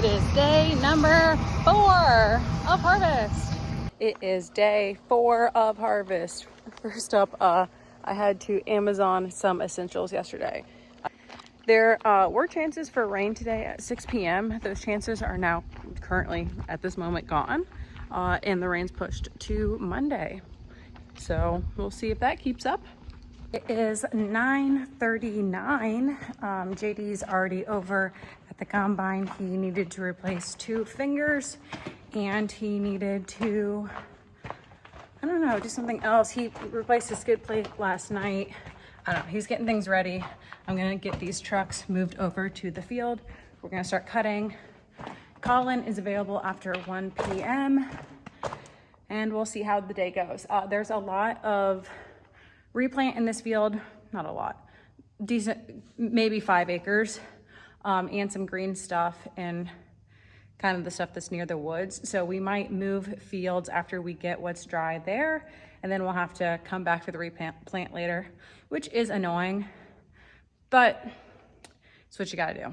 It is day number 4 of harvest. It is day 4 of harvest. First up, I had to Amazon some essentials yesterday. There were chances for rain today at 6 p.m. Those chances are now currently at this moment gone, and the rain's pushed to Monday. So we'll see if that keeps up. It is 9:39. JD's already over at the combine. He needed to replace 2 fingers and he needed to, I don't know, do something else. He replaced his skid plate last night. I don't know, he's getting things ready. I'm gonna get these trucks moved over to the field. We're gonna start cutting. Colin is available after 1 p.m. and we'll see how the day goes. There's a lot of replant in this field, not a lot, decent, maybe 5 acres, and some green stuff and kind of the stuff that's near the woods. So we might move fields after we get what's dry there, and then we'll have to come back for the replant later, which is annoying, but it's what you gotta do.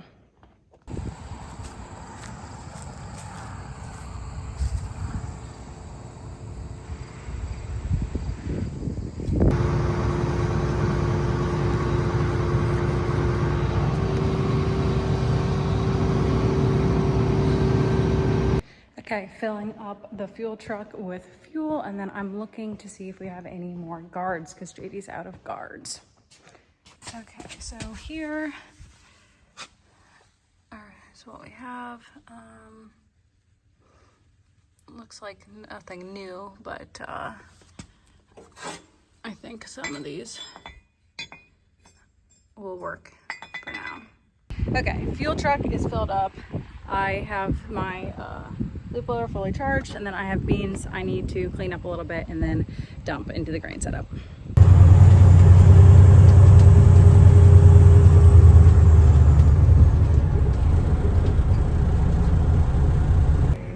Okay, filling up the fuel truck with fuel, and then I'm looking to see if we have any more guards because JD's out of guards. Okay, so here is what we have. Looks like nothing new, but I think some of these will work for now. Okay, fuel truck is filled up. I have my loop loader fully charged, and then I have beans I need to clean up a little bit and then dump into the grain setup.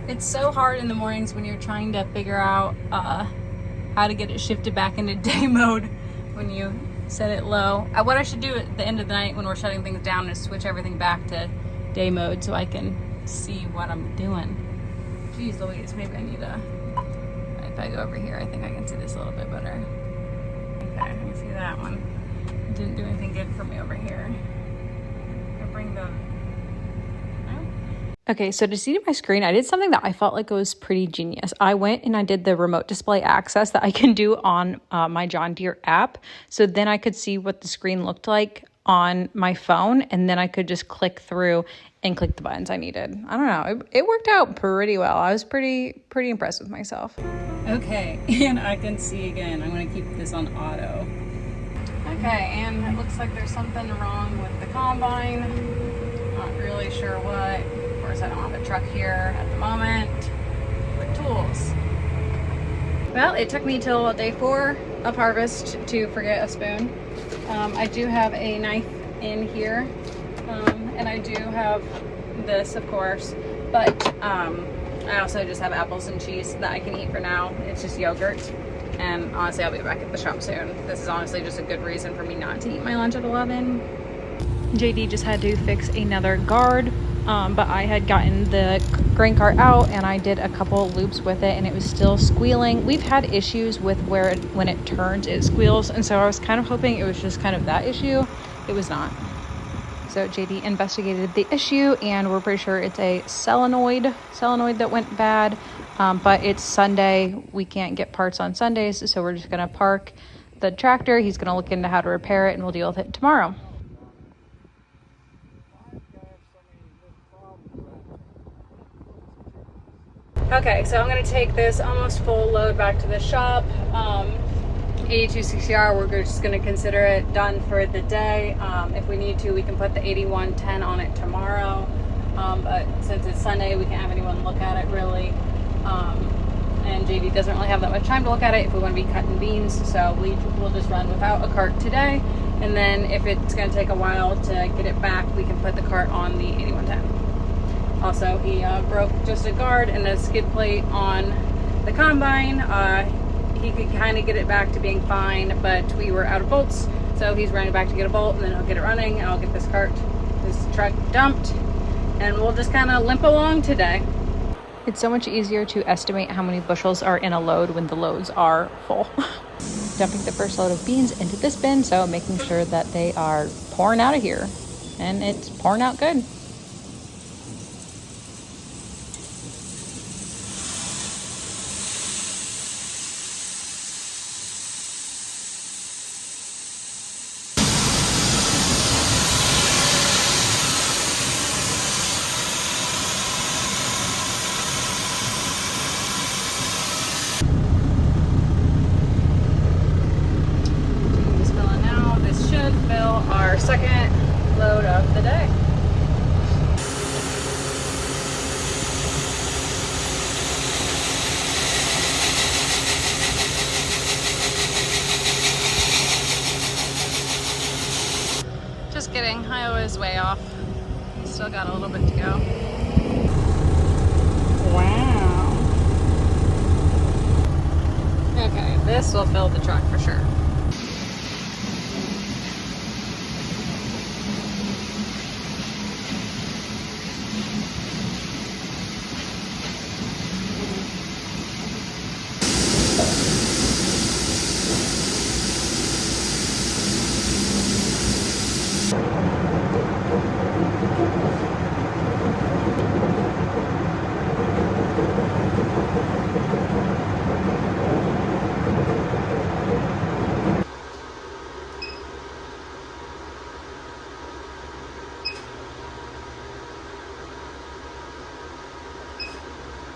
It's so hard in the mornings when you're trying to figure out how to get it shifted back into day mode when you set it low. What I should do at the end of the night when we're shutting things down is switch everything back to day mode so I can see what I'm doing. Geez Louise, maybe I need if I go over here, I think I can see this a little bit better. Okay, I can see that one. It didn't do anything good for me over here. I'll bring the... Okay, so to see my screen, I did something that I felt like was pretty genius. I went and I did the remote display access that I can do on my John Deere app. So then I could see what the screen looked like on my phone, and then I could just click through and click the buttons I needed. I don't know, it worked out pretty well. I was pretty impressed with myself. Okay, and I can see again. I'm gonna keep this on auto. Okay, and it looks like there's something wrong with the combine. Not really sure what. Of course, I don't have a truck here at the moment, but tools. Well, it took me till day 4 of harvest to forget a spoon. I do have a knife in here, and I do have this, of course, but I also just have apples and cheese that I can eat for now. It's just yogurt, and honestly, I'll be back at the shop soon. This is honestly just a good reason for me not to eat my lunch at 11. JD just had to fix another guard, but I had gotten the grain cart out and I did a couple loops with it and it was still squealing. We've had issues with where when it turns it squeals, and so I was kind of hoping it was just kind of that issue. It was not. So JD investigated the issue and we're pretty sure it's a solenoid that went bad, but it's Sunday. We can't get parts on Sundays, so we're just gonna park the tractor. He's gonna look into how to repair it and we'll deal with it tomorrow. Okay, so I'm gonna take this almost full load back to the shop. 8260R, we're just gonna consider it done for the day. If we need to, we can put the 8110 on it tomorrow. But since it's Sunday, we can't have anyone look at it really. And JD doesn't really have that much time to look at it if we wanna be cutting beans. So we'll just run without a cart today. And then if it's gonna take a while to get it back, we can put the cart on the 8110. Also, he broke just a guard and a skid plate on the combine. He could kind of get it back to being fine, but we were out of bolts. So he's running back to get a bolt and then he'll get it running and I'll get this truck dumped and we'll just kind of limp along today. It's so much easier to estimate how many bushels are in a load when the loads are full. Dumping the first load of beans into this bin, so making sure that they are pouring out of here. And it's pouring out good. Our second load of the day. Just kidding, I was way off. We still got a little bit to go. Wow. Okay, this will fill the truck for sure.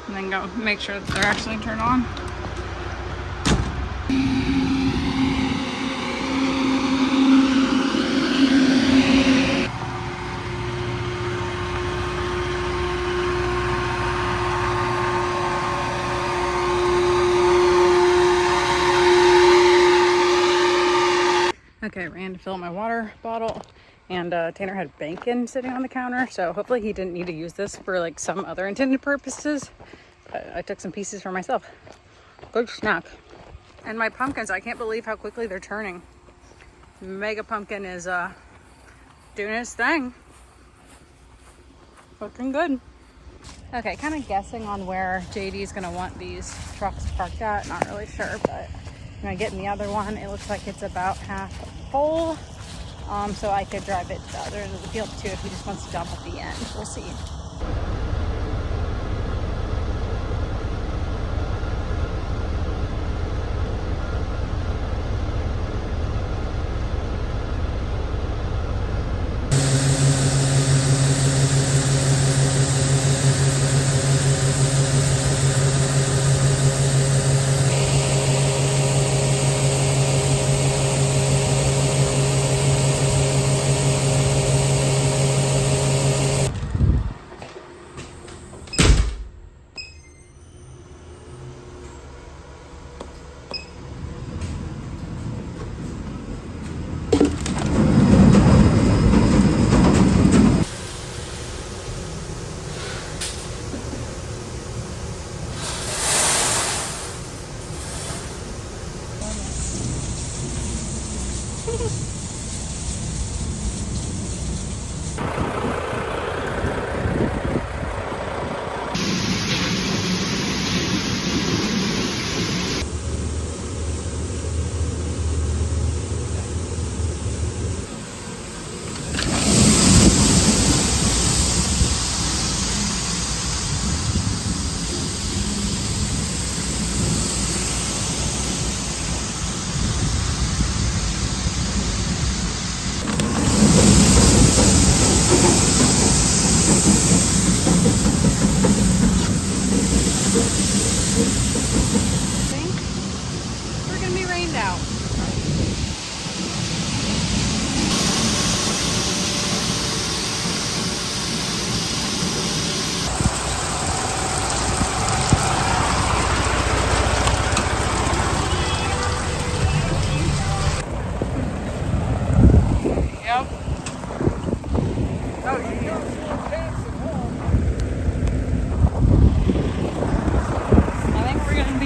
And then go make sure that they're actually turned on. Okay, ran to fill up my water bottle, and Tanner had bacon sitting on the counter, so hopefully he didn't need to use this for like some other intended purposes. But I took some pieces for myself. Good snack. And my pumpkins, I can't believe how quickly they're turning. Mega pumpkin is doing its thing. Looking good. Okay, kind of guessing on where JD is gonna want these trucks parked at. Not really sure, but I'm gonna get in the other one. It looks like it's about half full, so I could drive it to the other end of the field too if he just wants to dump at the end. We'll see.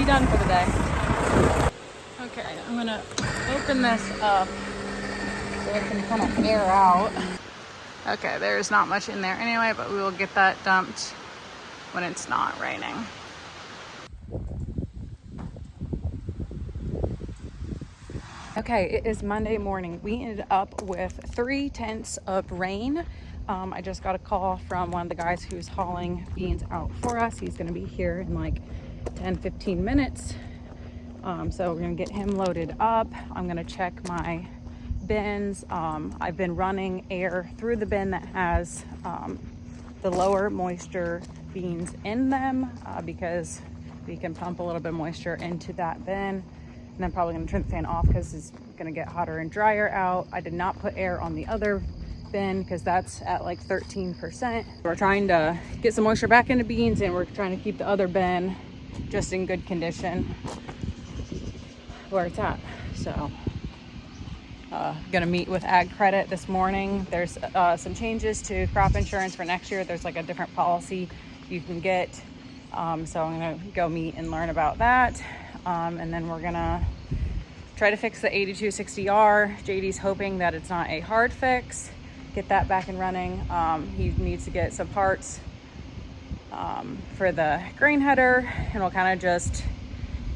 Done for the day. Okay, I'm gonna open this up so it can kind of air out. Okay, there's not much in there anyway, but we will get that dumped when it's not raining. Okay, it is Monday morning. We ended up with 3/10 of rain. I just got a call from one of the guys who's hauling beans out for us. He's gonna be here in like 10-15 minutes. So we're gonna get him loaded up. I'm gonna check my bins. I've been running air through the bin that has the lower moisture beans in them because we can pump a little bit of moisture into that bin. And I'm probably gonna turn the fan off because it's gonna get hotter and drier out. I did not put air on the other bin because that's at like 13%. We're trying to get some moisture back into beans, and we're trying to keep the other bin just in good condition where it's at. So gonna meet with Ag Credit this morning. There's some changes to crop insurance for next year. There's like a different policy you can get. So I'm gonna go meet and learn about that. And then we're gonna try to fix the 8260R. JD's hoping that it's not a hard fix. Get that back and running. He needs to get some parts for the grain header, and we'll kind of just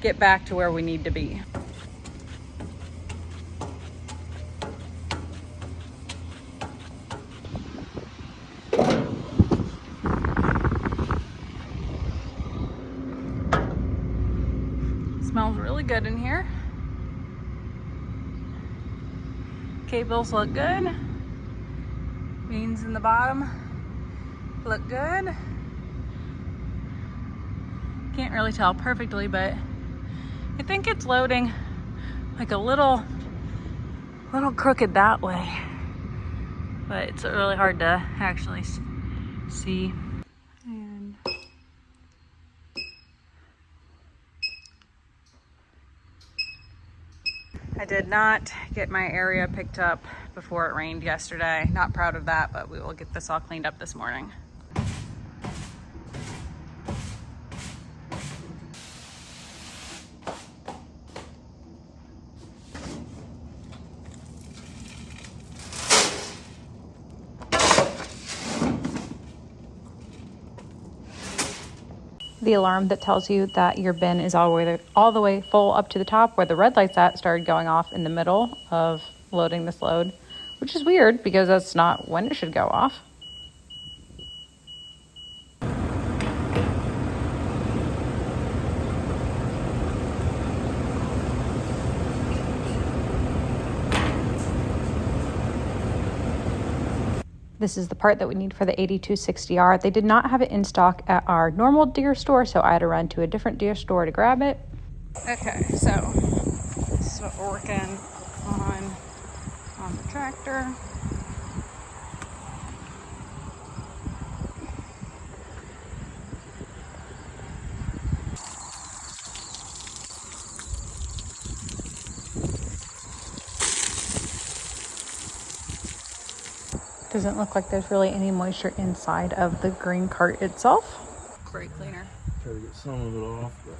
get back to where we need to be. Smells really good in here. Cables look good. Beans in the bottom look good. Can't really tell perfectly, but I think it's loading like a little crooked that way. But it's really hard to actually see. And I did not get my area picked up before it rained yesterday. Not proud of that, but we will get this all cleaned up this morning. The alarm that tells you that your bin is all the way full up to the top where the red light's at started going off in the middle of loading this load, which is weird because that's not when it should go off. This is the part that we need for the 8260R. They did not have it in stock at our normal Deere store, so I had to run to a different Deere store to grab it. Okay, so this is what we're working on the tractor. Doesn't look like there's really any moisture inside of the green cart itself. Brake cleaner. Try to get some of it off, but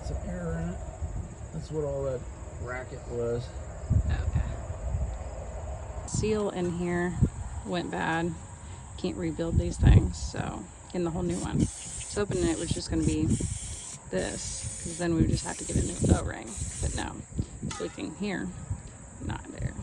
some air in it. That's what all that racket was. Okay. Seal in here went bad. Can't rebuild these things, so getting the whole new one. I was hoping it was just going to be this, because then we would just have to get a new O-ring. But no, it's leaking here, not there.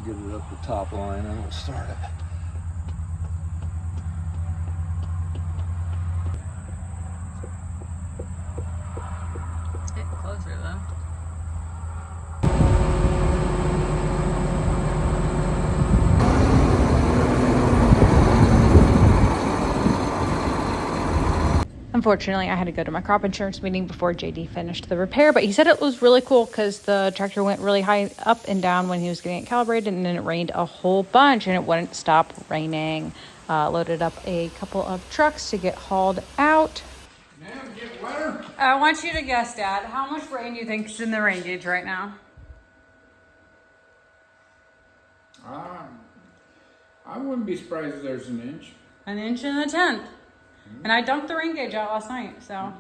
Get it up the top line and we'll start it. It's getting closer though. Unfortunately, I had to go to my crop insurance meeting before JD finished the repair, but he said it was really cool because the tractor went really high up and down when he was getting it calibrated, and then it rained a whole bunch and it wouldn't stop raining. Loaded up a couple of trucks to get hauled out. Ma'am, get wetter? I want you to guess, Dad, how much rain do you think is in the rain gauge right now? I wouldn't be surprised if there's an inch. An inch and a tenth. And I dumped the rain gauge out last night, so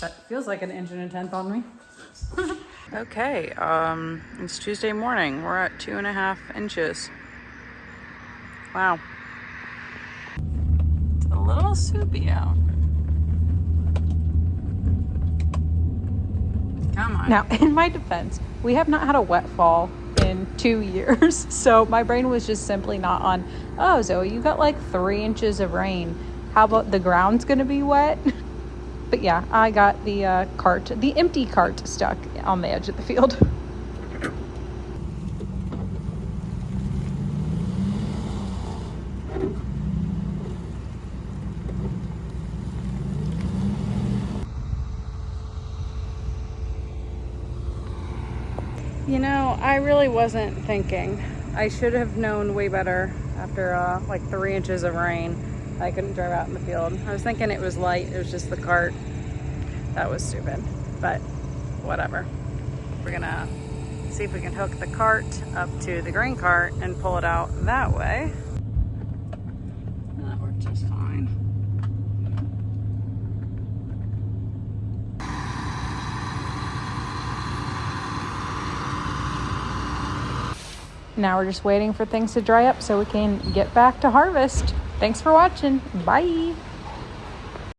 that feels like an inch and a tenth on me. Okay, it's Tuesday morning. We're at 2.5 inches. Wow. It's a little soupy out. Come on. Now, in my defense, we have not had a wet fall in 2 years. So my brain was just simply not on, oh, Zoe, you got like 3 inches of rain. How about the ground's gonna be wet? But yeah, I got the the empty cart stuck on the edge of the field. You know, I really wasn't thinking. I should have known way better after like 3 inches of rain. I couldn't drive out in the field. I was thinking it was light, it was just the cart. That was stupid, but whatever. We're gonna see if we can hook the cart up to the grain cart and pull it out that way. That worked just fine. Now we're just waiting for things to dry up so we can get back to harvest. Thanks for watching. Bye.